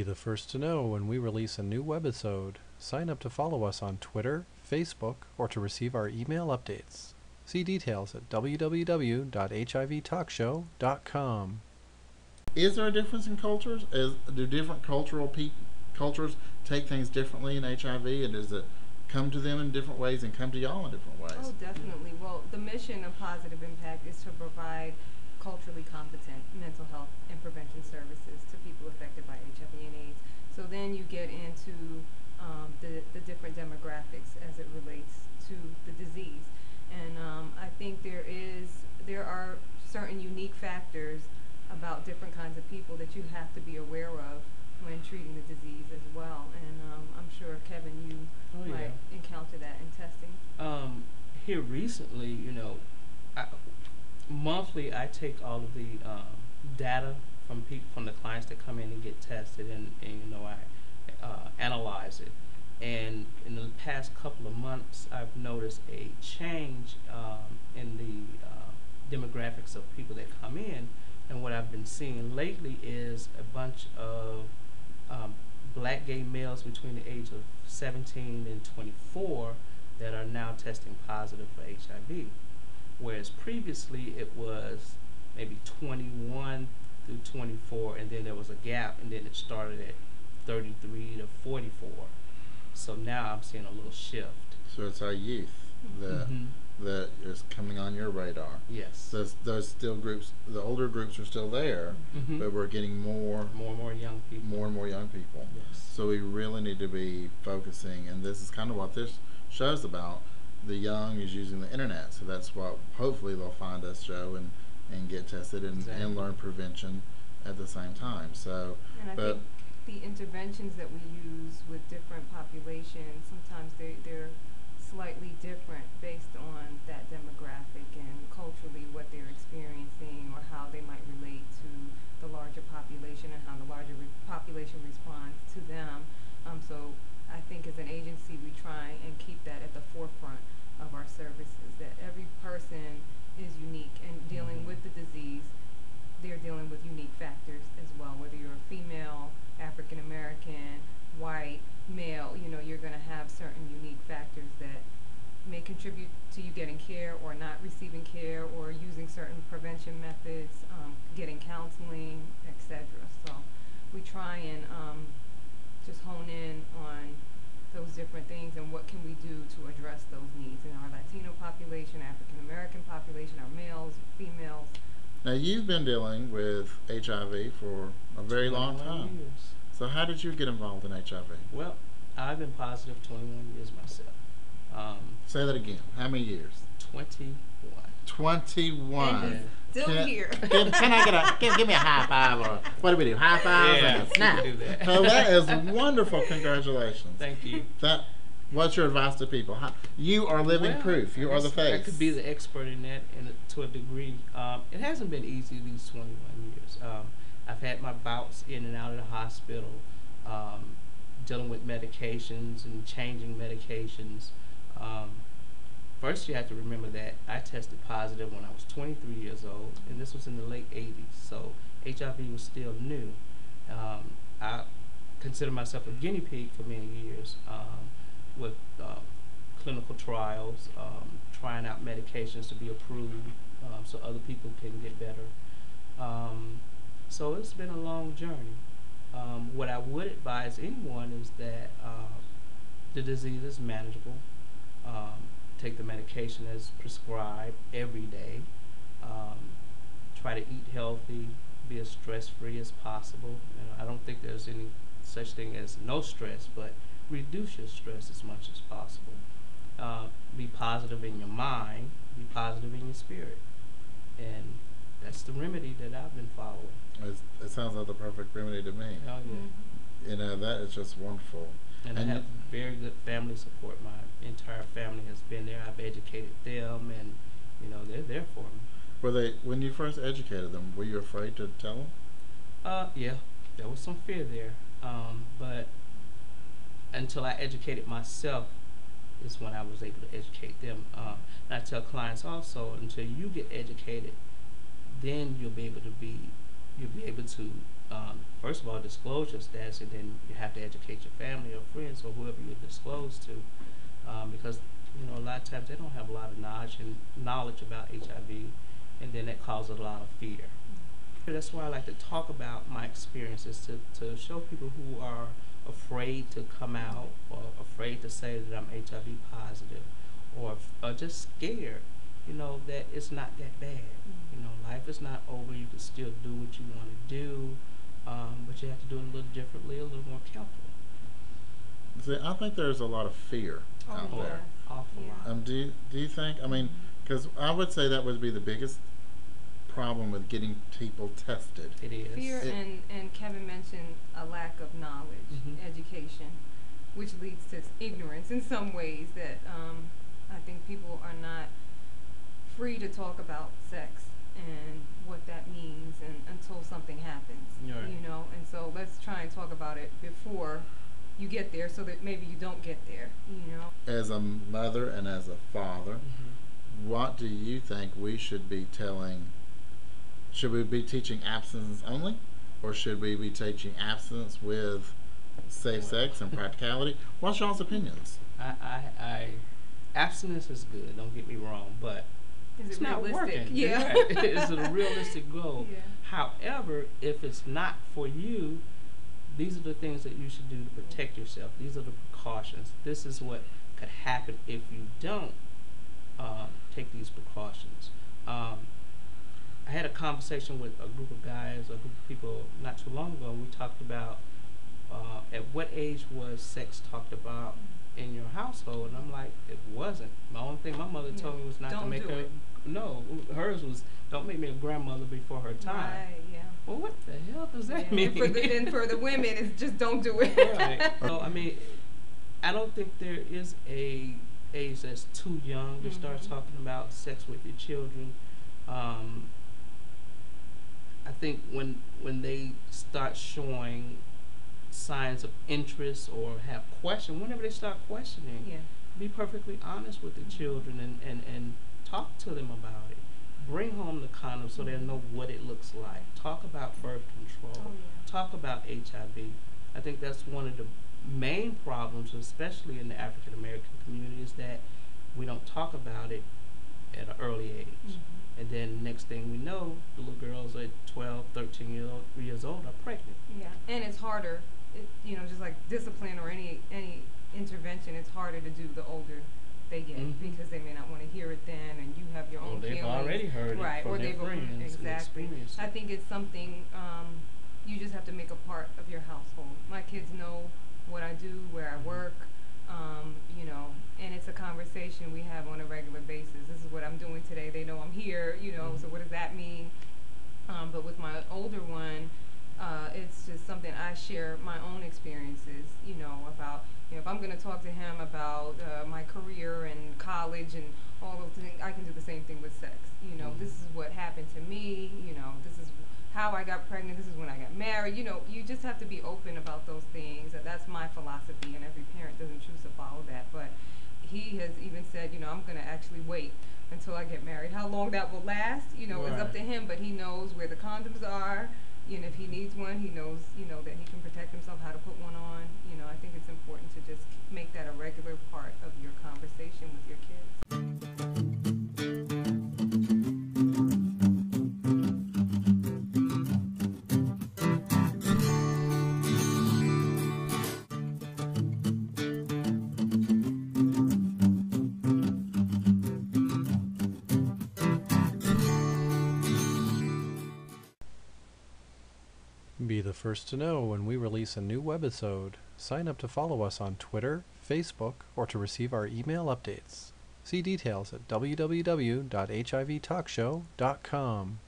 the first to know when we release a new webisode. Sign up to follow us on Twitter, Facebook, or to receive our email updates. See details at www.hivtalkshow.com. Is there a difference in cultures? Do different cultures take things differently in HIV, and does it come to them in different ways and come to y'all in different ways? Oh, definitely. Well, the mission of Positive Impact is to provide culturally competent mental health and prevention services to people affected by HIV and AIDS. So then you get into the different demographics as it relates to the disease. And I think there are certain unique factors about different kinds of people that you have to be aware of when treating the disease as well. And I'm sure, Kevin, you might encounter that in testing. Here recently, monthly I take all of the data from the clients that come in and get tested, and I analyze it. And in the past couple of months, I've noticed a change in the demographics of people that come in. And what I've been seeing lately is a bunch of black gay males between the age of 17 and 24 that are now testing positive for HIV. Whereas previously it was maybe 21 through 24, and then there was a gap, and then it started at 33 to 44. So now I'm seeing a little shift. So it's our youth that is coming on your radar. Yes. Those still groups, the older groups are still there, but we're getting more and more young people. More and more young people. Yes. So we really need to be focusing, and this is kind of what this show's about. The young is using the internet, so that's what hopefully they'll find us, Joe, and get tested and learn prevention at the same time. So, and I think the interventions that we use with different populations, sometimes they're slightly different based on that demographic and culturally what they're experiencing, or how they might relate to the larger population and how the larger population responds to them. So I think as an agency we try and keep that at the forefront of our services, that every person is unique, and dealing with the disease, they're dealing with unique factors as well. Whether you're a female, African American, white, male, you're going to have certain unique factors that may contribute to you getting care or not receiving care, or using certain prevention methods, getting counseling, etc. So we try and just hone in on those different things and what can we do to address those needs in our Latino population, African American population, our males, females. Now you've been dealing with HIV for a very long time. Years. So how did you get involved in HIV? Well, I've been positive 21 years myself. Say that again. How many years? 21. 21. And still here. Can I give me a high five, or what do we do? High five and a snap. Do that. So that is wonderful. Congratulations. Thank you. What's your advice to people? You are living proof. You are the face. I could be the expert in that, to a degree. It hasn't been easy these 21 years. I've had my bouts in and out of the hospital, dealing with medications and changing medications. First, you have to remember that I tested positive when I was 23 years old, and this was in the late 80s, so HIV was still new. I consider myself a guinea pig for many years with clinical trials, trying out medications to be approved so other people can get better. So it's been a long journey. What I would advise anyone is that the disease is manageable. Take the medication as prescribed every day. Try to eat healthy, be as stress-free as possible. I don't think there's any such thing as no stress, but reduce your stress as much as possible. Be positive in your mind, be positive in your spirit. And that's the remedy that I've been following. It sounds like the perfect remedy to me. Oh, yeah. That is just wonderful. And I have very good family support. My entire family has been there. I've educated them, and they're there for me. When you first educated them, were you afraid to tell them? Yeah, there was some fear there. But until I educated myself is when I was able to educate them. And I tell clients also, until you get educated, then you'll be able to first of all, disclosure status, and then you have to educate your family or friends or whoever you're disclosed to, because a lot of times they don't have a lot of knowledge about HIV, and then that causes a lot of fear. That's why I like to talk about my experiences to show people who are afraid to come out or afraid to say that I'm HIV positive or just scared, that it's not that bad. Life is not over. You can still do what you want to do, but you have to do it a little differently, a little more carefully. See, I think there's a lot of fear out there. Awful lot. Do you think? I mean, because I would say that would be the biggest problem with getting people tested. It is. Fear, and Kevin mentioned a lack of knowledge, education, which leads to ignorance in some ways that I think people are not free to talk about sex and what that means until something happens. Right. And so let's try and talk about it before you get there so that maybe you don't get there, As a mother and as a father, what do you think we should be telling? Should we be teaching abstinence only, or should we be teaching abstinence with safe sex and practicality? What's y'all's opinions? Abstinence is good, don't get me wrong, but it's not working. Yeah. It's a realistic goal. Yeah. However, if it's not for you, these are the things that you should do to protect yourself. These are the precautions. This is what could happen if you don't take these precautions. I had a conversation with a group of guys, a group of people not too long ago, and we talked about at what age was sex talked about in your household, and I'm like, it wasn't. The only thing my mother told me was not to make her. No, hers was, don't make me a grandmother before her time. Right, yeah. Well, what the hell does that mean? And for the women, it's just don't do it. Right. So, I mean, I don't think there is a age that's too young to start talking about sex with your children. I think when they start showing signs of interest or have question, whenever they start questioning, be perfectly honest with the children and talk to them about it. Bring home the condom so they'll know what it looks like. Talk about birth control. Talk about HIV. I think that's one of the main problems, especially in the African American community, is that we don't talk about it at an early age. And then next thing we know, the little girls at 12, 13 years old are pregnant. Yeah, and it's harder, just like discipline or any intervention, it's harder to do the older they get because they may not want to hear it then, and you have your own they've feelings. already heard it from their friends. Exactly. I think it's something you just have to make a part of your household. My kids know what I do, where I work, and it's a conversation we have on a regular basis. This is what I'm doing today. They know I'm here, so what does that mean? But with my older one, it's just something I share my own experiences, about, if I'm going to talk to him about my career and college and all those things, I can do the same thing with sex. This is what happened to me, this is how I got pregnant, this is when I got married. You just have to be open about those things. That's my philosophy, and every parent doesn't choose to follow that. But he has even said, I'm going to actually wait until I get married. How long that will last, is up to him, but he knows where the condoms are. And if he needs one, he knows, that he can protect himself, how to put one on. I think it's important to just make that a regular part of your conversation with your kids. Be the first to know when we release a new webisode. Sign up to follow us on Twitter, Facebook, or to receive our email updates. See details at www.hivtalkshow.com.